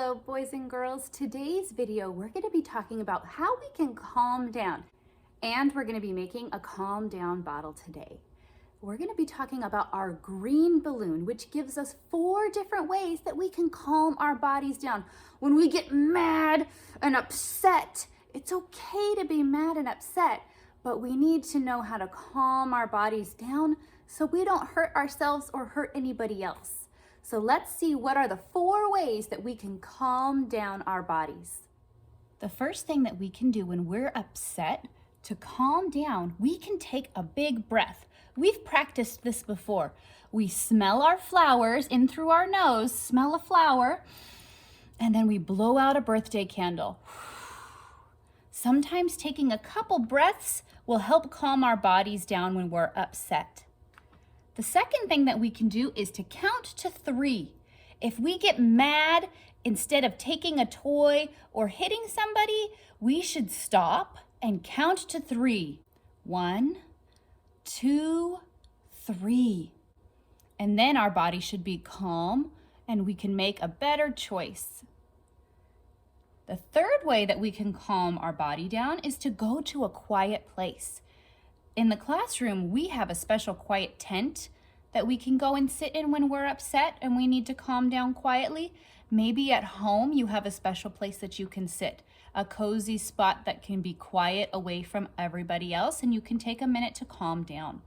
Hello, boys and girls. Today's video, we're going to be talking about how we can calm down. And we're going to be making a calm down bottle today. We're going to be talking about our green balloon, which gives us 4 different ways that we can calm our bodies down. When we get mad and upset, it's okay to be mad and upset, but we need to know how to calm our bodies down so we don't hurt ourselves or hurt anybody else. So let's see what are the 4 ways that we can calm down our bodies. The first thing that we can do when we're upset to calm down, we can take a big breath. We've practiced this before. We smell our flowers in through our nose, smell a flower, and then we blow out a birthday candle. Sometimes taking a couple breaths will help calm our bodies down when we're upset. The second thing that we can do is to count to 3. If we get mad, instead of taking a toy or hitting somebody, we should stop and count to 3. 1, 2, 3. And then our body should be calm and we can make a better choice. The third way that we can calm our body down is to go to a quiet place. In the classroom, we have a special quiet tent that we can go and sit in when we're upset and we need to calm down quietly. Maybe at home you have a special place that you can sit, a cozy spot that can be quiet away from everybody else, and you can take a minute to calm down.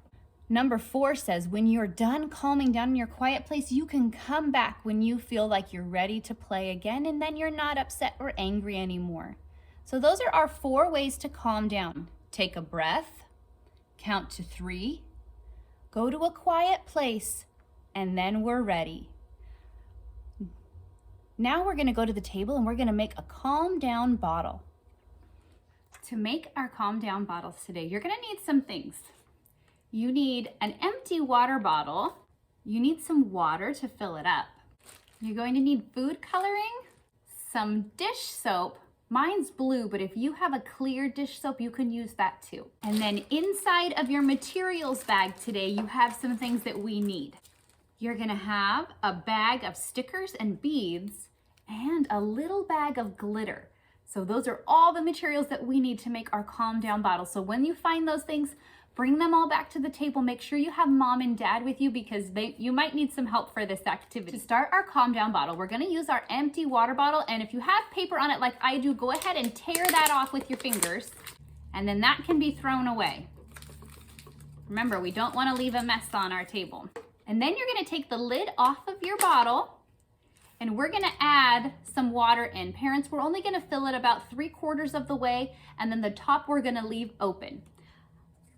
Number 4 says when you're done calming down in your quiet place, you can come back when you feel like you're ready to play again, and then you're not upset or angry anymore. So those are our 4 ways to calm down. Take a breath, count to 3, go to a quiet place, and then we're ready. Now we're gonna go to the table and we're gonna make a calm down bottle. To make our calm down bottles today, you're gonna need some things. You need an empty water bottle. You need some water to fill it up. You're going to need food coloring, some dish soap. Mine's blue, but if you have a clear dish soap, you can use that too. And then inside of your materials bag today, you have some things that we need. You're gonna have a bag of stickers and beads and a little bag of glitter. So those are all the materials that we need to make our calm down bottle. So when you find those things, bring them all back to the table. Make sure you have mom and dad with you because you might need some help for this activity. To start our calm down bottle, we're gonna use our empty water bottle, and if you have paper on it like I do, go ahead and tear that off with your fingers, and then that can be thrown away. Remember, we don't wanna leave a mess on our table. And then you're gonna take the lid off of your bottle, and we're gonna add some water in. Parents, we're only gonna fill it about 3/4 of the way, and then the top we're gonna leave open.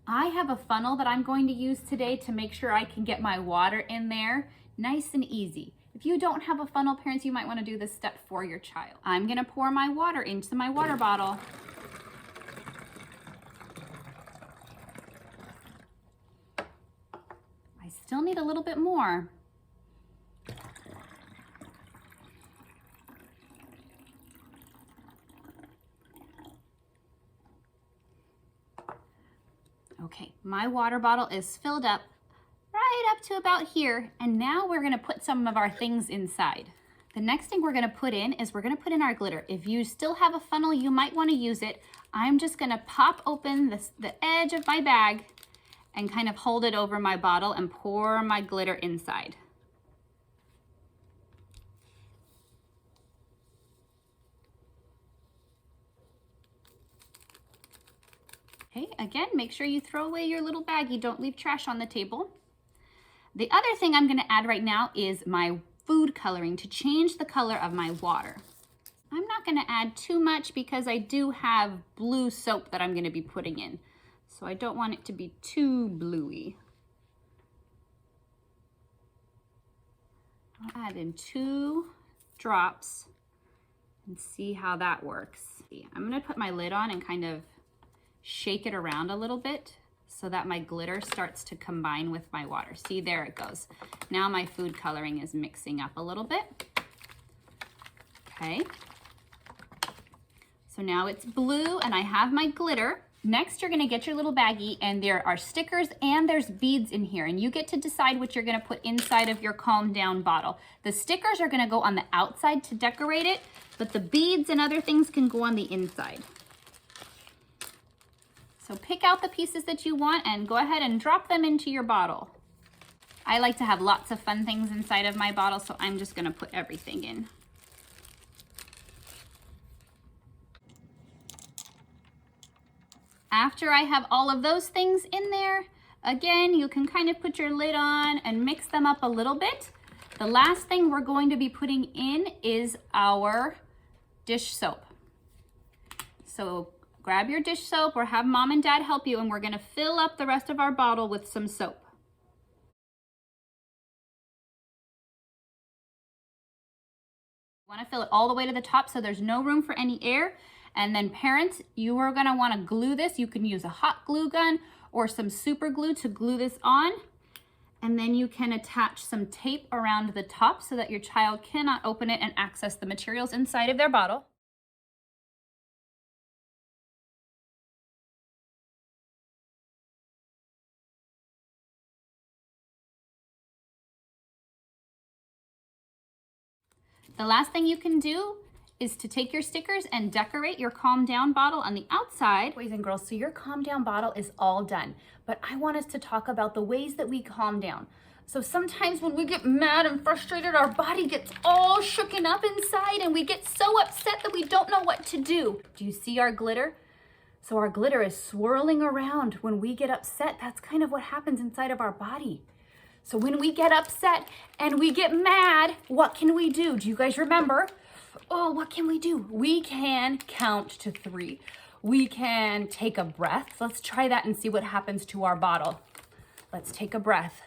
I have a funnel that I'm going to use today to make sure I can get my water in there nice and easy. If you don't have a funnel, parents, you might want to do this step for your child. I'm going to pour my water into my water bottle. I still need a little bit more. Okay, my water bottle is filled up right up to about here, and now we're gonna put some of our things inside. The next thing we're gonna put in is we're gonna put in our glitter. If you still have a funnel, you might wanna use it. I'm just gonna pop open the edge of my bag and kind of hold it over my bottle and pour my glitter inside. Okay, again, make sure you throw away your little baggie. Don't leave trash on the table. The other thing I'm gonna add right now is my food coloring to change the color of my water. I'm not gonna add too much because I do have blue soap that I'm gonna be putting in. So I don't want it to be too bluey. I'll add in 2 drops and see how that works. I'm gonna put my lid on and kind of shake it around a little bit so that my glitter starts to combine with my water. See, there it goes. Now my food coloring is mixing up a little bit. Okay. So now it's blue and I have my glitter. Next, you're gonna get your little baggie, and there are stickers and there's beads in here, and you get to decide what you're gonna put inside of your Calm Down bottle. The stickers are gonna go on the outside to decorate it, but the beads and other things can go on the inside. So pick out the pieces that you want and go ahead and drop them into your bottle. I like to have lots of fun things inside of my bottle, so I'm just gonna put everything in. After I have all of those things in there, again, you can kind of put your lid on and mix them up a little bit. The last thing we're going to be putting in is our dish soap. So grab your dish soap or have mom and dad help you, and we're gonna fill up the rest of our bottle with some soap. You wanna fill it all the way to the top so there's no room for any air. And then parents, you are gonna wanna glue this. You can use a hot glue gun or some super glue to glue this on. And then you can attach some tape around the top so that your child cannot open it and access the materials inside of their bottle. The last thing you can do is to take your stickers and decorate your Calm Down bottle on the outside. Boys and girls, so your Calm Down bottle is all done, but I want us to talk about the ways that we calm down. So sometimes when we get mad and frustrated, our body gets all shooken up inside and we get so upset that we don't know what to do. Do you see our glitter? So our glitter is swirling around when we get upset. That's kind of what happens inside of our body. So when we get upset and we get mad, what can we do? Do you guys remember? Oh, what can we do? We can count to 3. We can take a breath. Let's try that and see what happens to our bottle. Let's take a breath.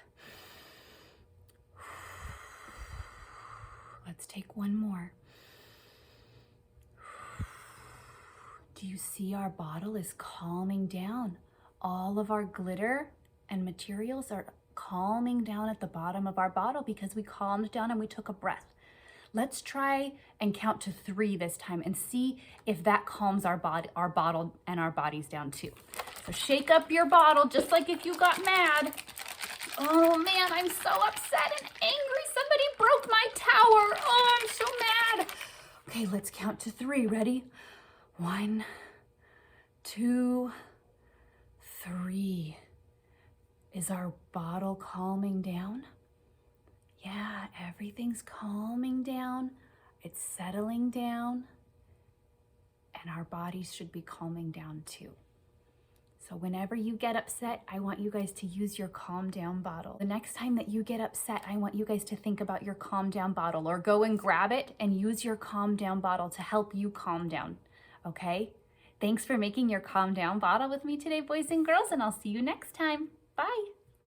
Let's take one more. Do you see our bottle is calming down? All of our glitter and materials are calming down at the bottom of our bottle because we calmed down and we took a breath. Let's try and count to 3 this time and see if that calms our bottle and our bodies down too. So shake up your bottle just like if you got mad. Oh man, I'm so upset and angry. Somebody broke my tower. Oh, I'm so mad. Okay, let's count to 3. Ready? 1, 2, 3. Is our bottle calming down? Yeah, everything's calming down. It's settling down. And our bodies should be calming down too. So whenever you get upset, I want you guys to use your Calm Down bottle. The next time that you get upset, I want you guys to think about your Calm Down bottle or go and grab it and use your Calm Down bottle to help you calm down, okay? Thanks for making your Calm Down bottle with me today, boys and girls, and I'll see you next time. Bye.